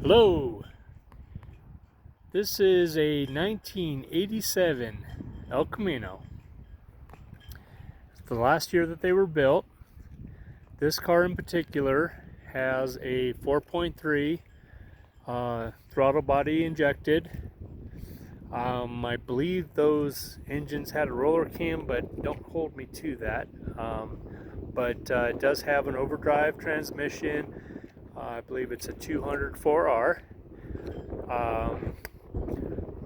Hello, this is a 1987 El Camino. It's the last year that they were built. This car in particular has a 4.3 throttle body injected. I believe those engines had a roller cam, but don't hold me to that. But it does have an overdrive transmission. I believe it's a 204R.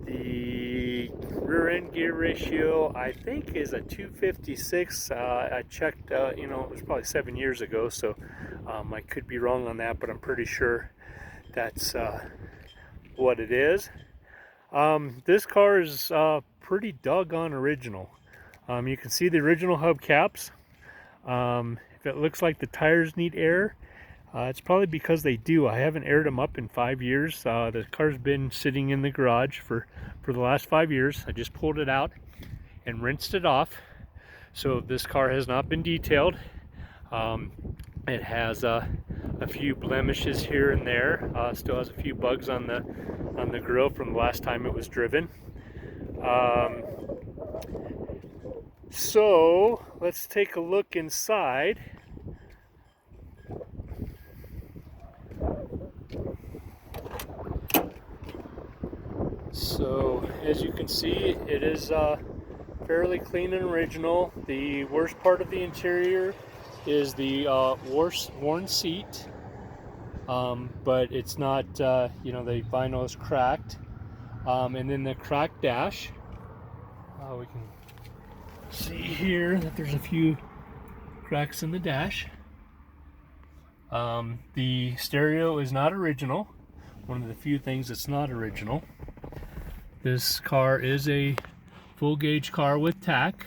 The rear end gear ratio I think is a 256. I checked, it was probably 7 years ago, so I could be wrong on that, but I'm pretty sure that's what it is. This car is pretty doggone original. You can see the original hubcaps. If it looks like the tires need air, it's probably because they do. I haven't aired them up in 5 years. The car's been sitting in the garage for the last 5 years. I just pulled it out and rinsed it off. So this car has not been detailed. It has a few blemishes here and there. Still has a few bugs on the grill from the last time it was driven. So let's take a look inside. So as you can see, it is fairly clean and original. The worst part of the interior is the worn seat, but it's not, the vinyl is cracked. And then the cracked dash. We can see here that there's a few cracks in the dash. The stereo is not original. One of the few things that's not original. This car is a full gauge car with tack,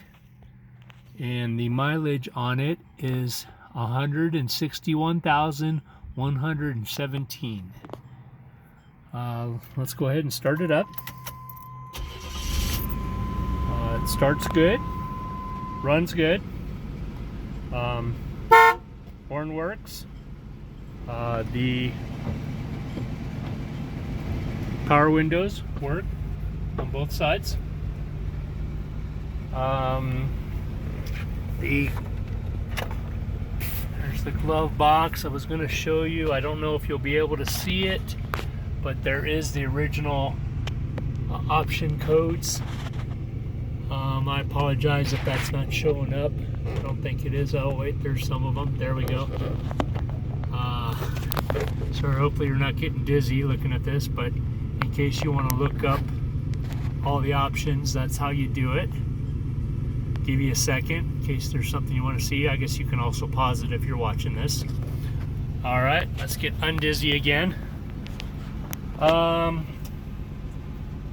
and the mileage on it is 161,117. Let's go ahead and start it up. It starts good, runs good, horn works. The power windows work on both sides. There's the glove box. I was going to show you. I don't know if you'll be able to see it, but there is the original option codes. I apologize if that's not showing up. I don't think it is. Oh wait, there's some of them. There we go. So hopefully you're not getting dizzy looking at this, but in case you want to look up all the options, that's how you do it. Give you a second in case there's something you want to see. I guess you can also pause it if you're watching this. All right, let's get undizzy again.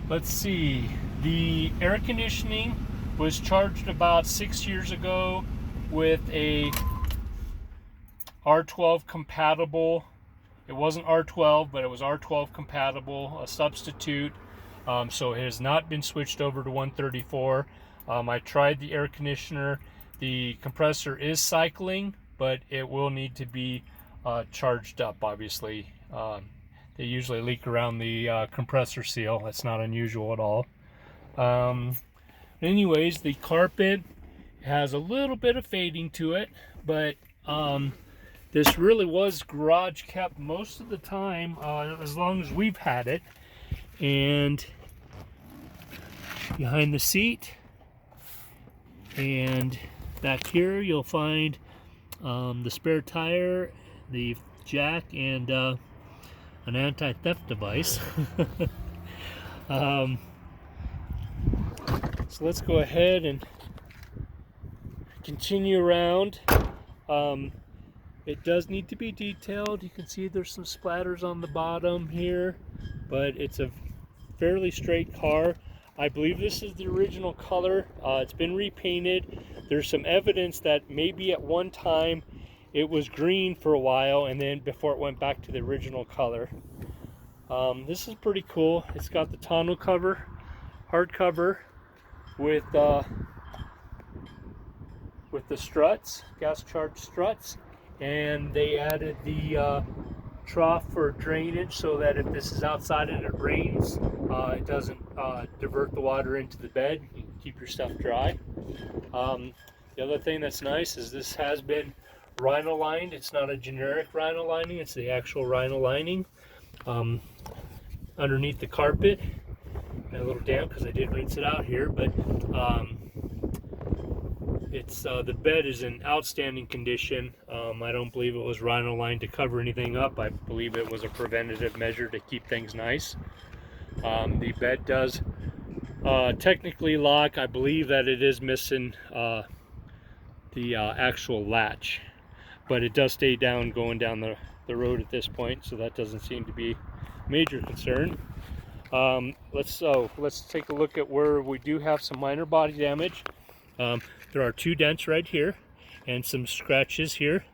Let's see. The air conditioning was charged about 6 years ago with a R12 compatible. It wasn't R12, but it was R12 compatible, a substitute. So it has not been switched over to 134. I tried the air conditioner. The compressor is cycling, but it will need to be charged up, obviously. They usually leak around the compressor seal. That's not unusual at all. Anyways, the carpet has a little bit of fading to it, but this really was garage kept most of the time, as long as we've had it. And behind the seat and back here you'll find the spare tire, the jack, and an anti-theft device. So let's go ahead and continue around. It does need to be detailed. You can see there's some splatters on the bottom here, but it's a fairly straight car. I believe this is the original color. It's been repainted. There's some evidence that maybe at one time it was green for a while, and then before it went back to the original color. This is pretty cool. It's got the tonneau cover, hard cover, with the struts, gas charged struts, and they added the trough for drainage so that if this is outside and it rains, it doesn't divert the water into the bed. You can keep your stuff dry. The other thing that's nice is this has been rhino lined. It's not a generic rhino lining, it's the actual rhino lining. Underneath the carpet, and a little damp because I did rinse it out here, but it's the bed is in outstanding condition. I don't believe it was rhino lined to cover anything up. I believe it was a preventative measure to keep things nice. The bed does technically lock. I believe that it is missing the actual latch, but it does stay down going down the road at this point, so that doesn't seem to be a major concern. Let's take a look at where we do have some minor body damage. There are 2 dents right here and some scratches here,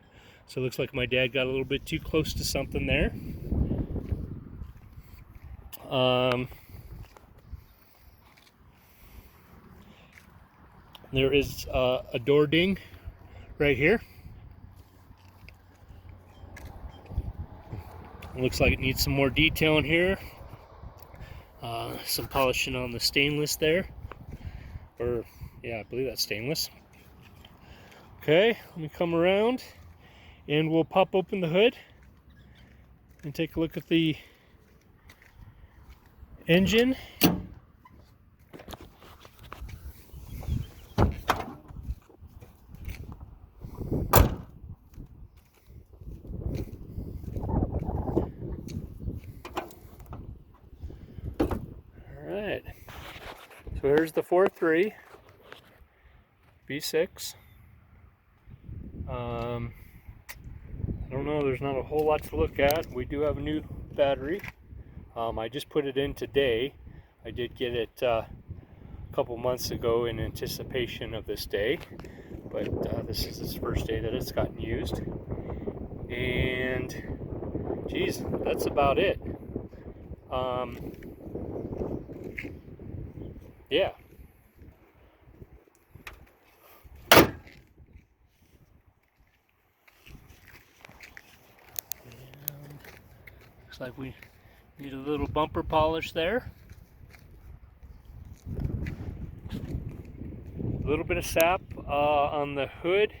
so it looks like my dad got a little bit too close to something there. There is a door ding right here. It looks like it needs some more detail in here. Some polishing on the stainless there. Or, yeah, I believe that's stainless. Okay, let me come around and we'll pop open the hood and take a look at the engine. Alright, so here's the 4.3 V6. I don't know, there's not a whole lot to look at. We do have a new battery. I just put it in today. I did get it a couple months ago in anticipation of this day, but this is its first day that it's gotten used. And geez, that's about it. Yeah. Looks like we need a little bumper polish there. A little bit of sap on the hood,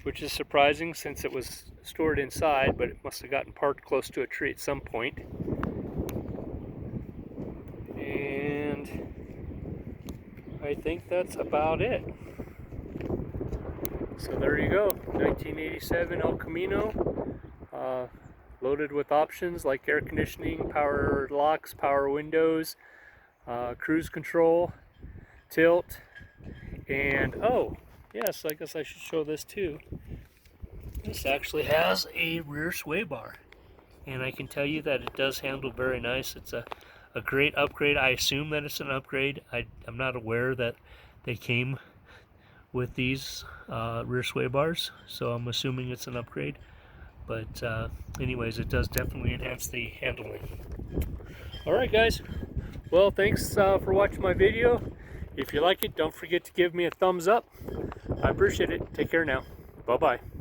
which is surprising since it was stored inside, but it must have gotten parked close to a tree at some point. And I think that's about it. So there you go, 1987 El Camino, loaded with options like air conditioning, power locks, power windows, cruise control, tilt, and oh yes, I guess I should show this too. This actually has a rear sway bar, and I can tell you that it does handle very nice. It's a great upgrade. I assume that it's an upgrade. I'm not aware that they came with these rear sway bars, so I'm assuming it's an upgrade. But anyways, it does definitely enhance the handling. Alright guys, well thanks for watching my video. If you like it, don't forget to give me a thumbs up. I appreciate it. Take care now. Bye bye.